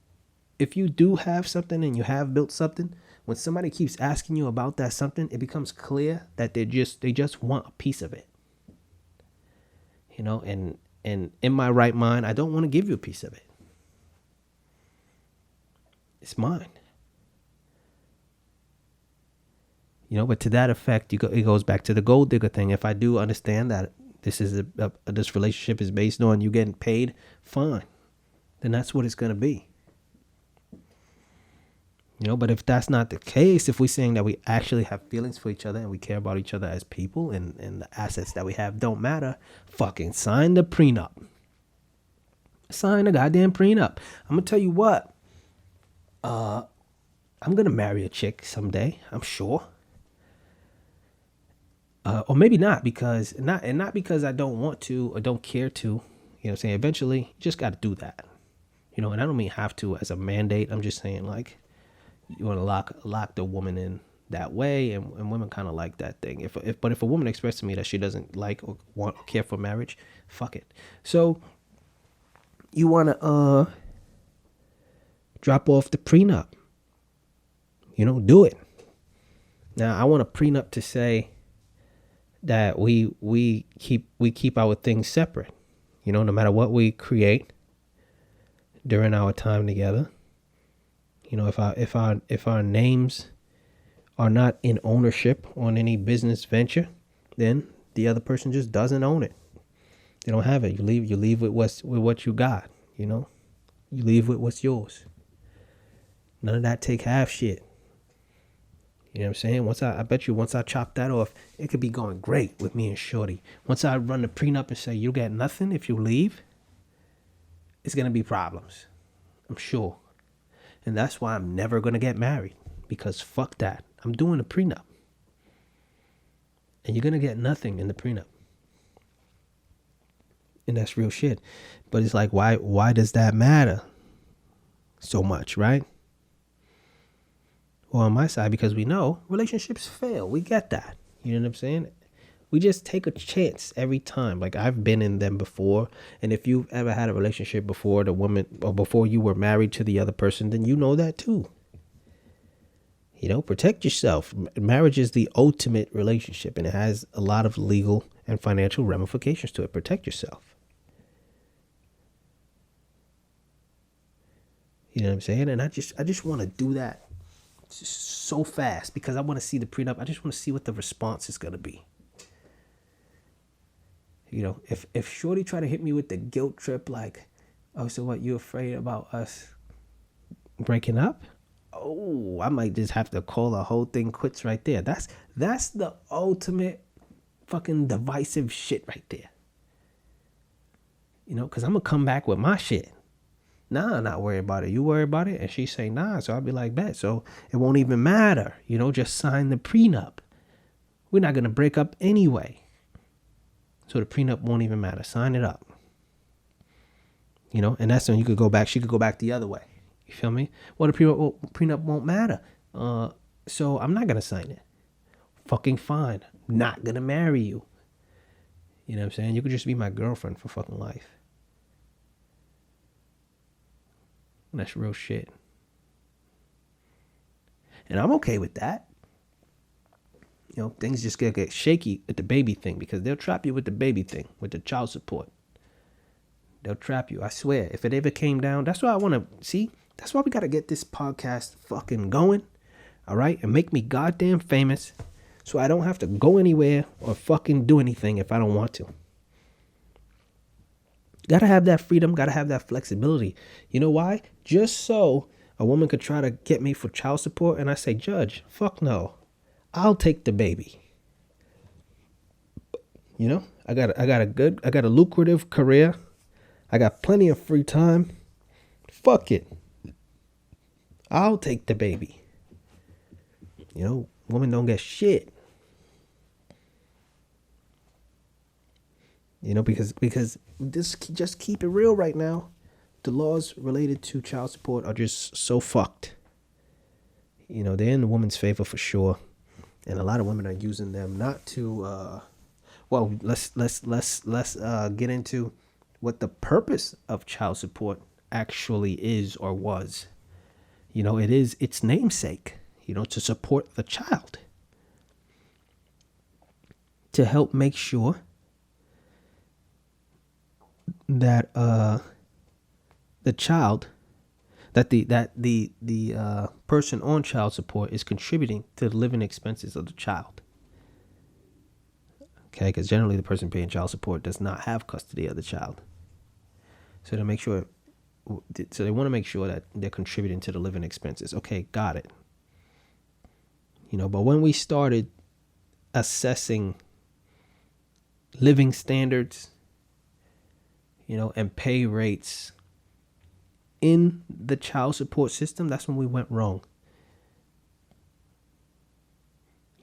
if you do have something and you have built something, when somebody keeps asking you about that something, it becomes clear that they just want a piece of it. You know, and in my right mind, I don't want to give you a piece of it. It's mine. You know, but to that effect, it goes back to the gold digger thing. If I do understand that this relationship is based on you getting paid, fine. Then that's what it's going to be. You know, but if that's not the case, if we're saying that we actually have feelings for each other and we care about each other as people, and the assets that we have don't matter, fucking sign the prenup. Sign the goddamn prenup. I'm going to tell you what. I'm going to marry a chick someday, I'm sure. Or maybe not, because not because I don't want to or don't care to. You know what I'm saying? Eventually, you just got to do that. You know, and I don't mean have to as a mandate. I'm just saying, like, you want to lock the woman in that way, and women kind of like that thing. But if a woman expresses to me that she doesn't like or want or care for marriage, fuck it. So you want to drop off the prenup. You know, do it. Now I want a prenup to say that we keep our things separate. You know, no matter what we create during our time together. You know, if our names are not in ownership on any business venture, then the other person just doesn't own it. They don't have it. You leave with what you got. You know, you leave with what's yours. None of that take half shit. You know what I'm saying? I bet you once I chop that off, it could be going great with me and Shorty. Once I run the prenup and say you get nothing if you leave, it's going to be problems. I'm sure. And that's why I'm never going to get married. Because fuck that. I'm doing a prenup. And you're going to get nothing in the prenup. And that's real shit. But it's like, why does that matter so much, right? Well, on my side, because we know relationships fail. We get that. You know what I'm saying? We just take a chance every time. Like, I've been in them before. And if you've ever had a relationship before the woman, or before you were married to the other person, then you know that too. You know, protect yourself. Marriage is the ultimate relationship, and it has a lot of legal and financial ramifications to it. Protect yourself. You know what I'm saying? And I just want to do that so fast because I want to see the prenup. I just want to see what the response is going to be. You know, if Shorty try to hit me with the guilt trip, like, oh, so what, you afraid about us breaking up? Oh, I might just have to call the whole thing quits right there. That's the ultimate fucking divisive shit right there. You know, because I'm going to come back with my shit. Nah, not worry about it. You worry about it? And she say, nah. So I'll be like, bet. So it won't even matter. You know, just sign the prenup. We're not going to break up anyway. So the prenup won't even matter. Sign it up. You know, and that's when you could go back. She could go back the other way. You feel me? Well, the prenup won't matter. So I'm not going to sign it. Fucking fine. Not going to marry you. You know what I'm saying? You could just be my girlfriend for fucking life. And that's real shit. And I'm okay with that. You know, things just get shaky at the baby thing because they'll trap you with the baby thing, with the child support. They'll trap you. I swear. If it ever came down, that's why I want to see. That's why we got to get this podcast fucking going. All right? And make me goddamn famous so I don't have to go anywhere or fucking do anything if I don't want to. Gotta have that freedom. Gotta have that flexibility. You know why? Just so a woman could try to get me for child support and I say, Judge, fuck no. I'll take the baby. You know, I got a lucrative career. I got plenty of free time. Fuck it. I'll take the baby. You know, women don't get shit. You know, because this, just keep it real right now. The laws related to child support are just so fucked. You know, they're in the woman's favor for sure. And a lot of women are using them not to, let's get into what the purpose of child support actually is or was. You know, it is its namesake, you know, to support the child. To help make sure that the child, that the person on child support is contributing to the living expenses of the child. Okay, because generally the person paying child support does not have custody of the child. So they want to make sure that they're contributing to the living expenses. Okay, got it. You know, but when we started assessing living standards, you know, and pay rates in the child support system, that's when we went wrong.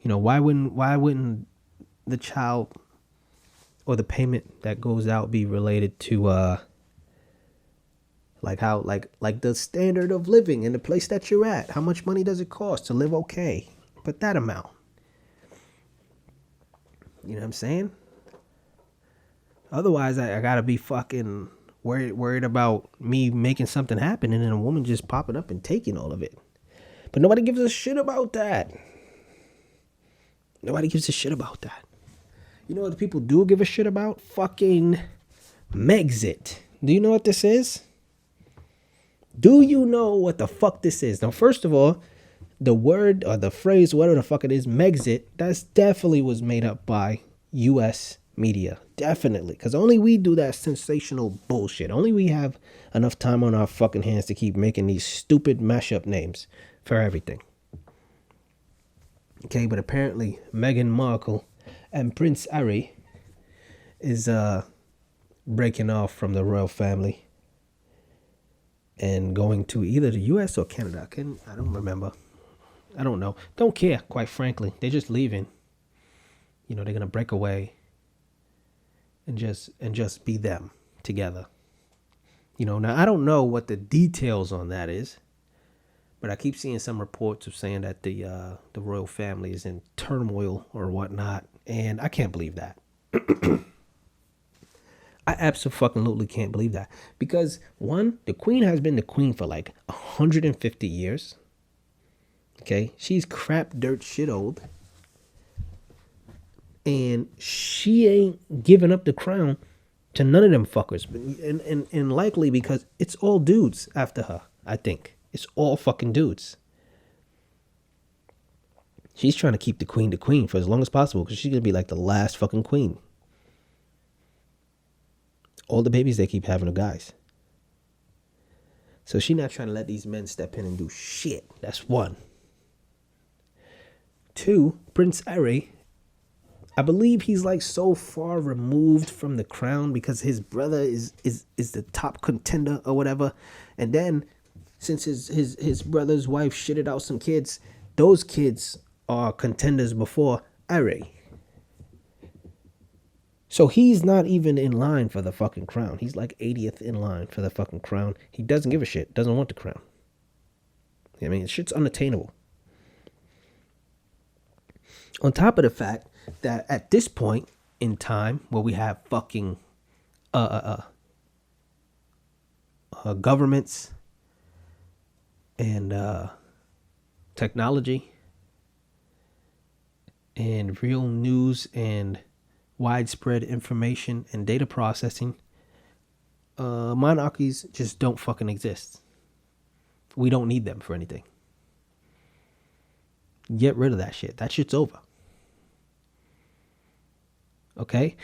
You know, why wouldn't the child or the payment that goes out be related to like the standard of living in the place that you're at? How much money does it cost to live okay? But that amount. You know what I'm saying? Otherwise, I gotta be fucking worried about me making something happen and then a woman just popping up and taking all of it. But nobody gives a shit about that. Nobody gives a shit about that. You know what the people do give a shit about? Fucking Megxit. Do you know what this is? Do you know what the fuck this is? Now, first of all, the word or the phrase, whatever the fuck it is, Megxit, that's definitely was made up by U.S. media. Definitely. Because only we do that sensational bullshit. Only we have enough time on our fucking hands to keep making these stupid mashup names for everything. Okay, but apparently Meghan Markle and Prince Harry is breaking off from the royal family. and going to either the U.S. or Canada. I don't remember. I don't know. Don't care, quite frankly. They're just leaving. You know, they're gonna break away and just be them together. You know, now I don't know what the details on that is, but I keep seeing some reports of saying that the royal family is in turmoil or whatnot, and I can't believe that. I absolutely can't believe that, because one, the queen has been the queen for like 150 years. Okay, she's crap dirt shit old, and she ain't giving up the crown to none of them fuckers, and likely because it's all dudes after her. I think it's all fucking dudes. She's trying to keep the queen for as long as possible, because she's gonna be like the last fucking queen. All the babies they keep having are guys. So she's not trying to let these men step in and do shit. That's one. Two, Prince Harry, I believe he's like so far removed from the crown because his brother is the top contender or whatever. And then since his brother's wife shitted out some kids, those kids are contenders before Harry. So he's not even in line for the fucking crown. He's like 80th in line for the fucking crown. He doesn't give a shit. Doesn't want the crown. I mean, shit's unattainable. On top of the fact that at this point in time where we have fucking governments and technology and real news and widespread information and data processing, monarchies just don't fucking exist. We don't need them for anything. Get rid of that shit. That shit's over. Okay?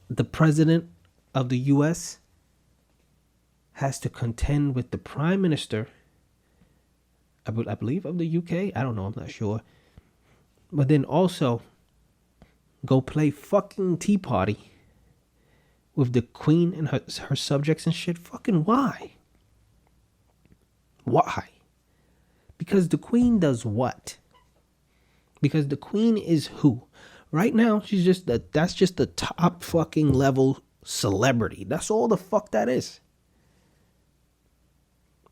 The president of the U.S. has to contend with the prime minister, I believe, of the U.K. I don't know. I'm not sure. But then also go play fucking Tea Party with the queen and her subjects and shit. Fucking why? Why? Because the queen does what? Because the queen is who? Right now, she's just that's just the top fucking level celebrity. That's all the fuck that is.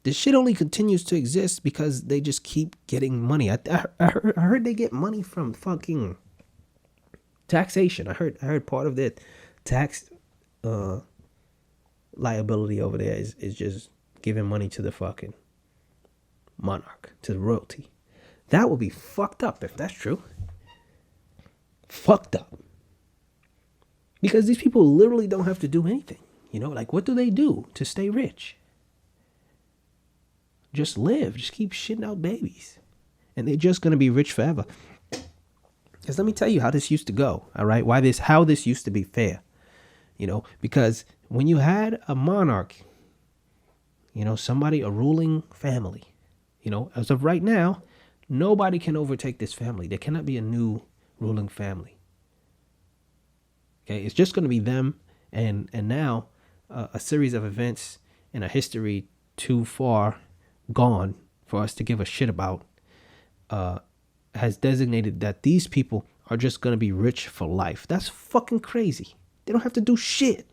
This shit only continues to exist because they just keep getting money. I heard they get money from fucking taxation. I heard part of their tax liability over there is just giving money to the fucking monarch, to the royalty. That would be fucked up if that's true. Fucked up. Because these people literally don't have to do anything. You know, like, what do they do to stay rich? Just live. Just keep shitting out babies. And they're just going to be rich forever. Because let me tell you how this used to go. All right. How this used to be fair. You know, because when you had a monarch, you know, a ruling family, you know, as of right now, nobody can overtake this family. There cannot be a new ruling family. Okay, it's just going to be them, and now a series of events in a history too far gone for us to give a shit about has designated that these people are just going to be rich for life. That's fucking crazy. They don't have to do shit.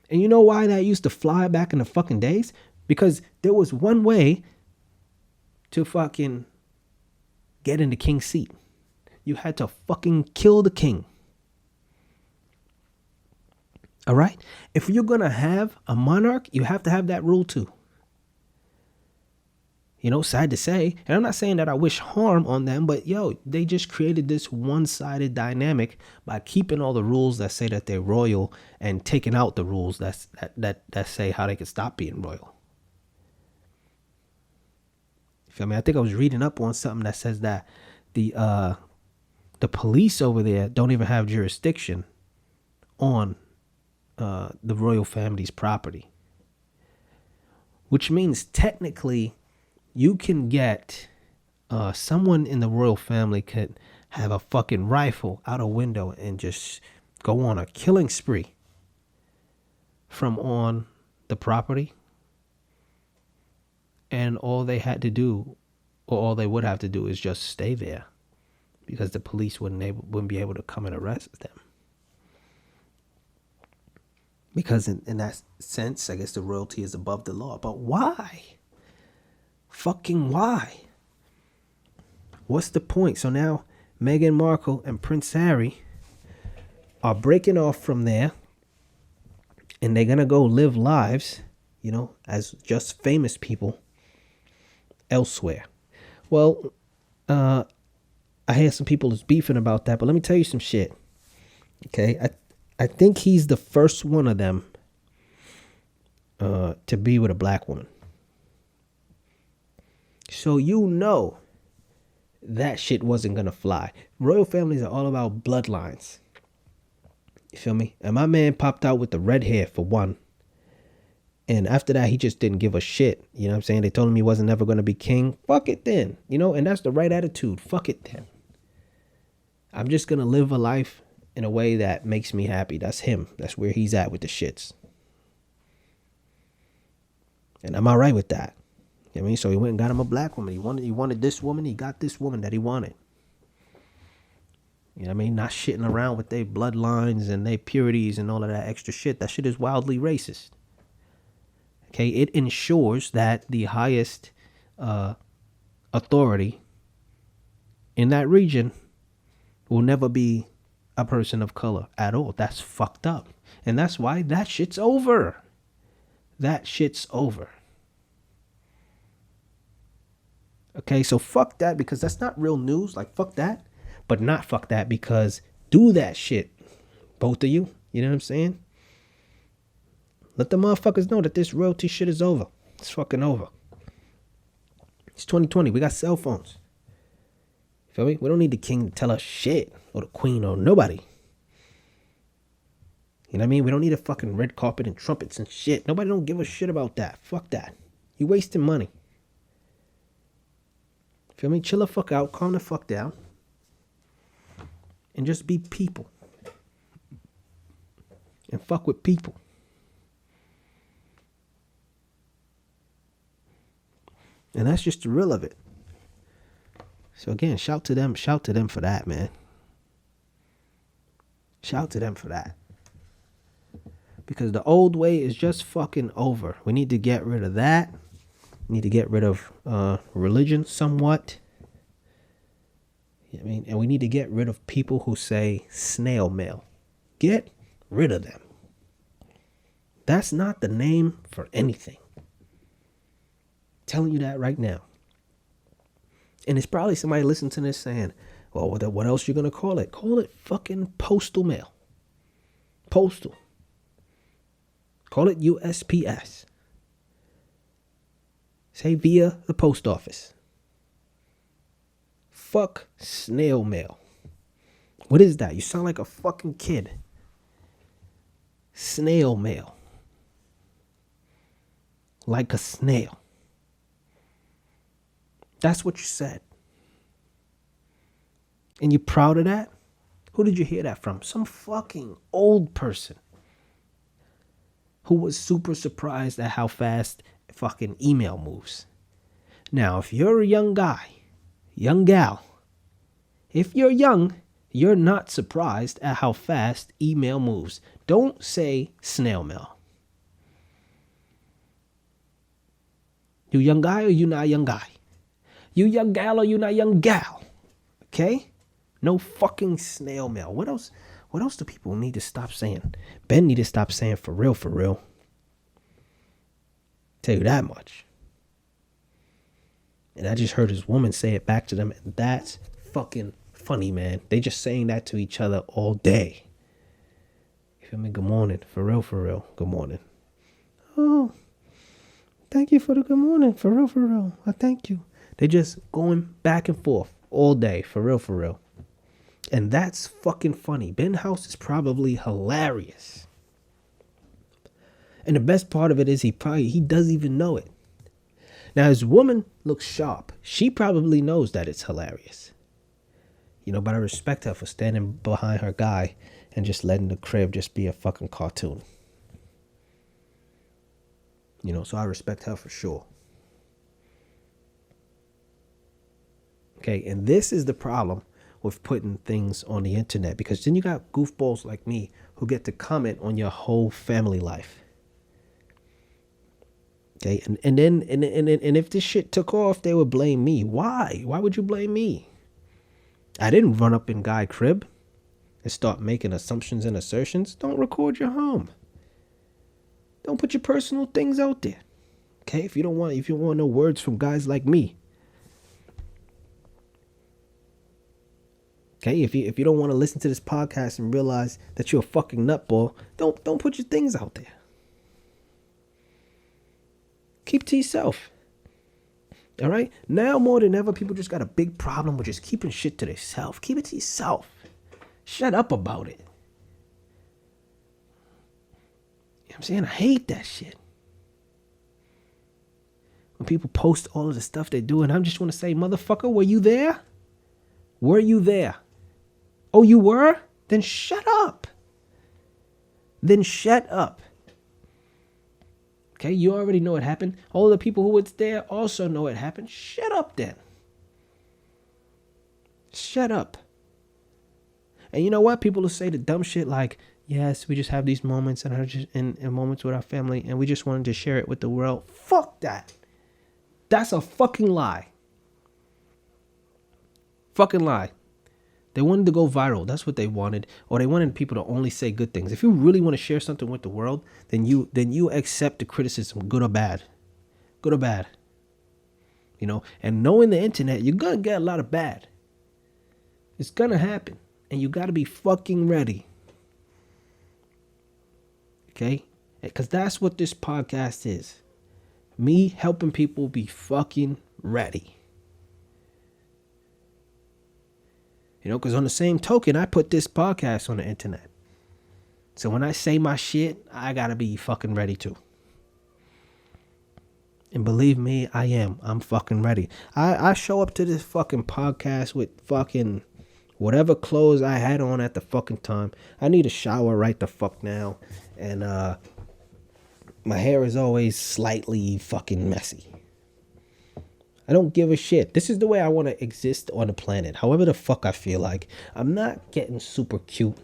And you know why that used to fly back in the fucking days? Because there was one way to fucking get in the king's seat. You had to fucking kill the king. All right? If you're going to have a monarch, you have to have that rule too. You know, sad to say, and I'm not saying that I wish harm on them, but yo, they just created this one-sided dynamic by keeping all the rules that say that they're royal and taking out the rules that say how they can stop being royal. You feel me? I think I was reading up on something that says that the police over there don't even have jurisdiction on the royal family's property, which means technically you can get someone in the royal family could have a fucking rifle out a window and just go on a killing spree from on the property, and all they had to do, or all they would have to do, is just stay there, because the police wouldn't be able to come and arrest them. Because in that sense, I guess the royalty is above the law. But why? Fucking why? What's the point? So now Meghan Markle and Prince Harry are breaking off from there, and they're gonna go live lives, you know, as just famous people elsewhere. Well, I hear some people is beefing about that, but let me tell you some shit. Okay, I think he's the first one of them to be with a black woman. So you know that shit wasn't gonna fly. Royal families are all about bloodlines. You feel me? And my man popped out with the red hair for one. And after that, he just didn't give a shit. You know what I'm saying? They told him he wasn't ever going to be king. Fuck it then. You know, and that's the right attitude. Fuck it then. I'm just going to live a life in a way that makes me happy. That's him. That's where he's at with the shits. And I'm all right with that. You know what I mean? So he went and got him a black woman. He wanted this woman. He got this woman that he wanted. You know what I mean? Not shitting around with their bloodlines and their purities and all of that extra shit. That shit is wildly racist. Okay, it ensures that the highest authority in that region will never be a person of color at all. That's fucked up. And that's why that shit's over. That shit's over. Okay, so fuck that, because that's not real news. Like, fuck that. But not fuck that, because do that shit. Both of you. You know what I'm saying? Let the motherfuckers know that this royalty shit is over. It's fucking over. It's 2020. We got cell phones. Feel me? We don't need the king to tell us shit. Or the queen or nobody. You know what I mean? We don't need a fucking red carpet and trumpets and shit. Nobody don't give a shit about that. Fuck that. You wasting money. Feel me? Chill the fuck out. Calm the fuck down. And just be people. And fuck with people. And that's just the real of it. So again, shout to them for that, man. Shout to them for that. Because the old way is just fucking over. We need to get rid of that. We need to get rid of religion somewhat. You know what I mean? And we need to get rid of people who say snail mail. Get rid of them. That's not the name for anything. Telling you that right now. And it's probably somebody listening to this saying, well, what else you gonna call it? Call it fucking postal mail. Postal. Call it USPS. Say via the post office. Fuck snail mail. What is that? You sound like a fucking kid. Snail mail. Like a snail. That's what you said. And you proud of that? Who did you hear that from? Some fucking old person who was super surprised at how fast fucking email moves. Now, if you're a young guy, young gal, if you're young, you're not surprised at how fast email moves. Don't say snail mail. You young guy or you not young guy? You young gal or you not young gal? Okay? No fucking snail mail. What else do people need to stop saying? Ben need to stop saying for real, for real. Tell you that much. And I just heard his woman say it back to them, and that's fucking funny, man. They just saying that to each other all day. You feel me? Good morning. For real, for real. Good morning. Oh, thank you for the good morning. For real, for real. I thank you. They just going back and forth all day. For real, for real. And that's fucking funny. Ben House is probably hilarious. And the best part of it is he doesn't even know it. Now his woman looks sharp. She probably knows that it's hilarious. You know, but I respect her for standing behind her guy and just letting the crib just be a fucking cartoon. So I respect her for sure. Okay, and this is the problem with putting things on the internet, because then you got goofballs like me who get to comment on your whole family life. Okay, and then if this shit took off, they would blame me. Why? Why would you blame me? I didn't run up in Guy crib and start making assumptions and assertions. Don't record your home. Don't put your personal things out there. Okay, if you want no words from guys like me. Okay, if you don't want to listen to this podcast and realize that you're a fucking nutball, don't put your things out there. Keep to yourself. All right? Now more than ever, people just got a big problem with just keeping shit to themselves. Keep it to yourself. Shut up about it. You know what I'm saying? I hate that shit. When people post all of the stuff they do, and I just want to say, motherfucker, were you there? Were you there? Oh, you were? Then shut up. Then shut up. Okay, you already know it happened. All the people who were there also know it happened. Shut up then. Shut up. And you know what? People will say the dumb shit like, yes, we just have these moments and in moments with our family, and we just wanted to share it with the world. Fuck that. That's a fucking lie. Fucking lie. They wanted to go viral. That's what they wanted. Or they wanted people to only say good things. If you really want to share something with the world, then you accept the criticism, good or bad. Good or bad. And knowing the internet, you're going to get a lot of bad. It's going to happen. And you got to be fucking ready. Okay? Because that's what this podcast is. Me helping people be fucking ready. Because on the same token, I put this podcast on the internet. So when I say my shit, I gotta be fucking ready too. And believe me, I am. I'm fucking ready. I show up to this fucking podcast with fucking whatever clothes I had on at the fucking time. I need a shower right the fuck now. And my hair is always slightly fucking messy. I don't give a shit. This is the way I want to exist on the planet. However the fuck I feel like. I'm not getting super cute,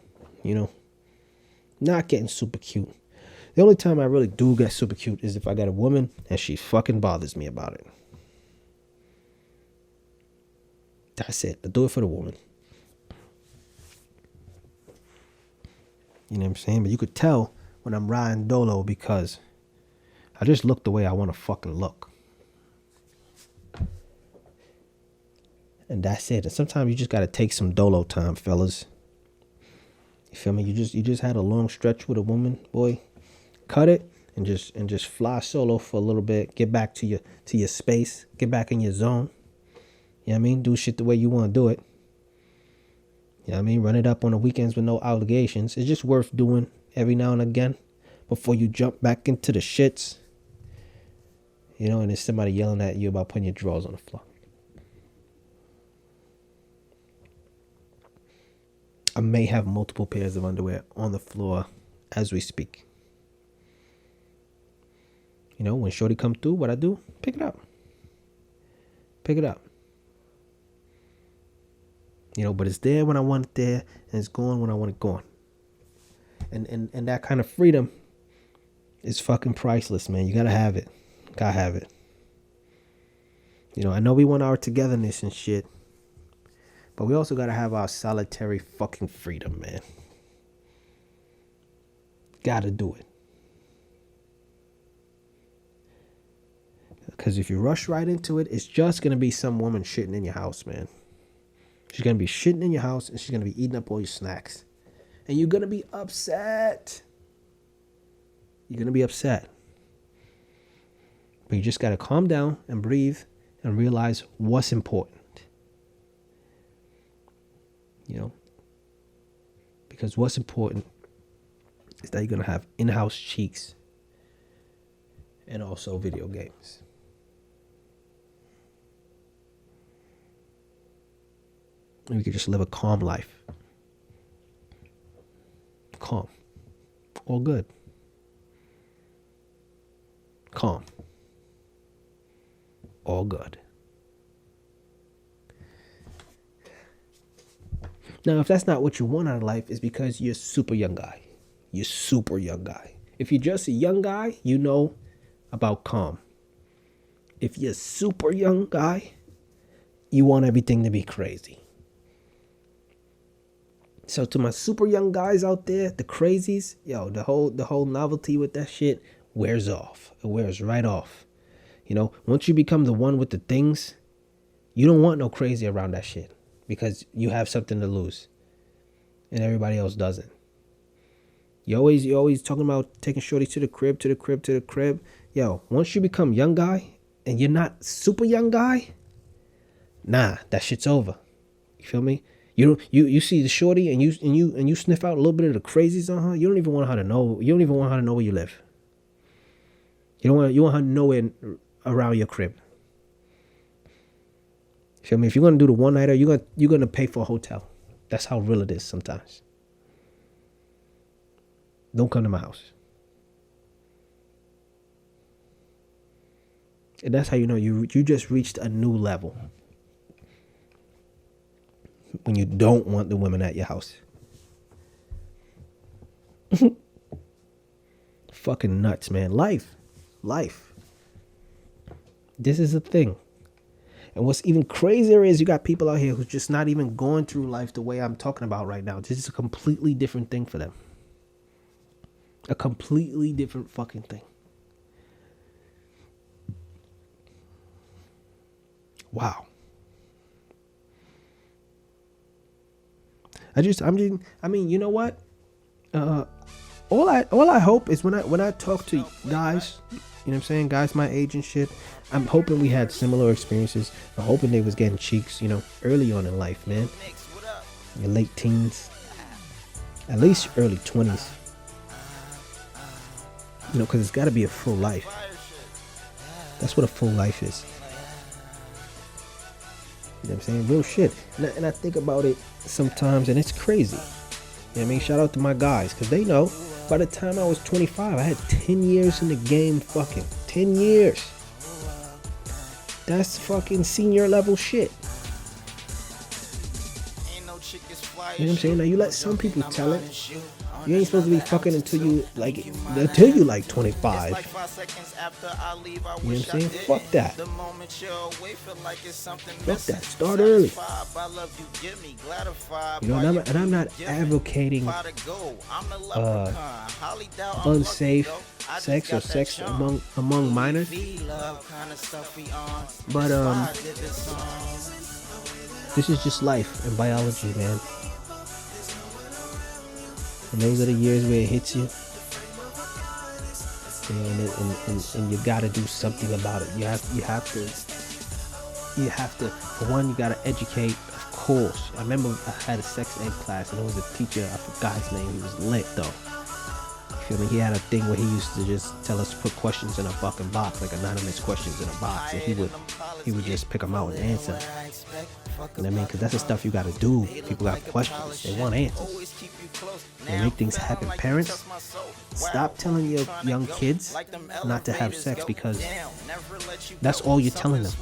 Not getting super cute. The only time I really do get super cute is if I got a woman and she fucking bothers me about it. That's it. I do it for the woman. You know what I'm saying? But you could tell when I'm riding dolo because I just look the way I want to fucking look. And that's it. And sometimes you just got to take some dolo time, fellas. You feel me? You just had a long stretch with a woman, boy. Cut it and just fly solo for a little bit. Get back to your space. Get back in your zone. You know what I mean? Do shit the way you want to do it. You know what I mean? Run it up on the weekends with no obligations. It's just worth doing every now and again before you jump back into the shits. And there's somebody yelling at you about putting your drawers on the floor. I may have multiple pairs of underwear on the floor as we speak. When shorty come through, what I do? Pick it up. Pick it up. But it's there when I want it there, and it's gone when I want it gone. And that kind of freedom is fucking priceless, man. You gotta have it. Gotta have it. I know we want our togetherness and shit. But we also gotta have our solitary fucking freedom, man. Gotta do it. Because if you rush right into it, it's just gonna be some woman shitting in your house, man. She's gonna be shitting in your house and she's gonna be eating up all your snacks. And you're gonna be upset. You're gonna be upset. But you just gotta calm down and breathe and realize what's important. Because what's important is that you're going to have in-house cheeks and also video games. And we can just live a calm life. Calm. All good. calm. All good. Now, if that's not what you want out of life, it's because you're a super young guy. You're super young guy. If you're just a young guy, you know about calm. If you're a super young guy, you want everything to be crazy. So to my super young guys out there, the crazies, yo, the whole novelty with that shit wears off. It wears right off. You know, once you become the one with the things, you don't want no crazy around that shit because you have something to lose and everybody else doesn't. You always talking about taking shorty to the crib. Yo, once you become young guy and you're not super young guy, nah, that shit's over. You feel me? You see the shorty and you sniff out a little bit of the crazies on her. You don't even want her to know. You don't even want her to know where you live. You want her to know it around your crib. Feel me? If you're gonna do the one nighter, you're gonna pay for a hotel. That's how real it is sometimes. Don't come to my house. And that's how you know you just reached a new level. When you don't want the women at your house. Fucking nuts, man. Life. This is a thing. And what's even crazier is you got people out here who's just not even going through life the way I'm talking about right now. This is a completely different thing for them. A completely different fucking thing. Wow. I mean, you know what? All I hope is when I talk to guys, you know what I'm saying, guys my age and shit, I'm hoping we had similar experiences. I'm hoping they was getting cheeks, you know, early on in life, man. Your late teens, at least early 20s. You know, because it's got to be a full life. That's what a full life is. You know what I'm saying? Real shit. And I think about it sometimes, and it's crazy. You know what I mean? Shout out to my guys, because they know by the time I was 25, I had 10 years in the game. Fucking 10 years. That's fucking senior level shit. You know what I'm saying? Now you let some people tell it. You ain't supposed to be fucking until you like 25. You know what I'm saying? Fuck that. Fuck that. Start early. You know, and I'm not advocating unsafe sex or sex among minors. But this is just life and biology, man. And those are the years where it hits you. And you gotta do something about it. You have to, for one, you gotta educate, of course. I remember I had a sex ed class and there was a teacher, I forgot his name, he was lit though. You feel me? He had a thing where he used to just tell us to put questions in a fucking box, like anonymous questions in a box, and he would just pick them out and answer. You know what I mean? Because that's the stuff you gotta do. People got questions, they want answers. And make things happen. Parents, stop telling your young kids not to have sex, because that's all you're telling them.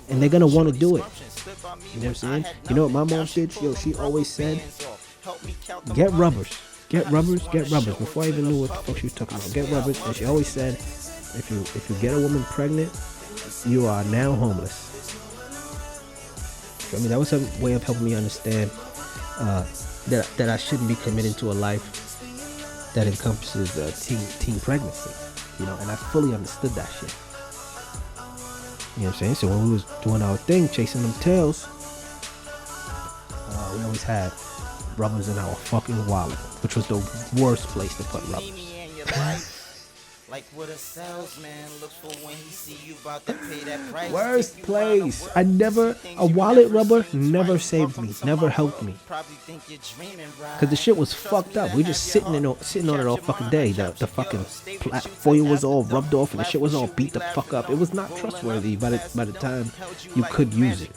And they're gonna want to do it. You know what I'm saying? You know what my mom did? Yo, she always said, get rubbers. Get rubbers. Before I even knew what the fuck she was talking about. Get rubbers. And she always said, if you get a woman pregnant, you are now homeless. I mean, that was a way of helping me understand that I shouldn't be committed to a life that encompasses teen pregnancy, you know, and I fully understood that shit. You know what I'm saying? So when we was doing our thing, chasing them tails, we always had rubbers in our fucking wallet, which was the worst place to put rubbers. Like what a salesman looks for when he see you about to pay that price. Worst place. A wallet rubber never saved me, never helped me. Cause the shit was fucked up. We just sitting on it all fucking day. The fucking foil was all rubbed off and the shit was all beat the fuck up. It was not trustworthy by the time you could use it.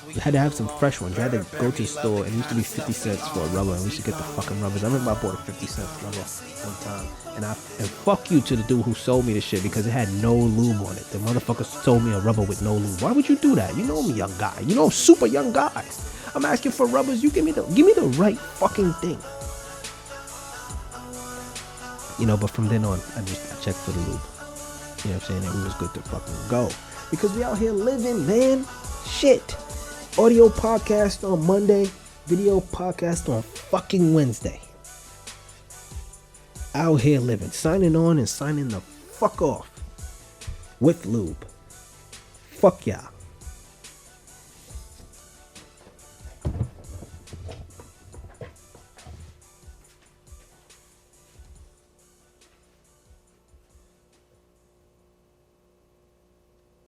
You had to have some fresh ones. You had to go to the store, and it used to be 50 cents for a rubber, and we used to get the fucking rubbers. I remember I bought a 50 cent rubber one time, and fuck you to the dude who sold me the shit because it had no lube on it. The motherfucker sold me a rubber with no lube. Why would you do that? You know I'm a young guy. You know I'm super young guy. I'm asking for rubbers. You give me the right fucking thing. You know, but from then on, I checked for the lube. You know what I'm saying? And we was good to fucking go. Because we out here living, man. Shit. Audio podcast on Monday. Video podcast on fucking Wednesday. Out here living. Signing on and signing the fuck off. With lube. Fuck y'all.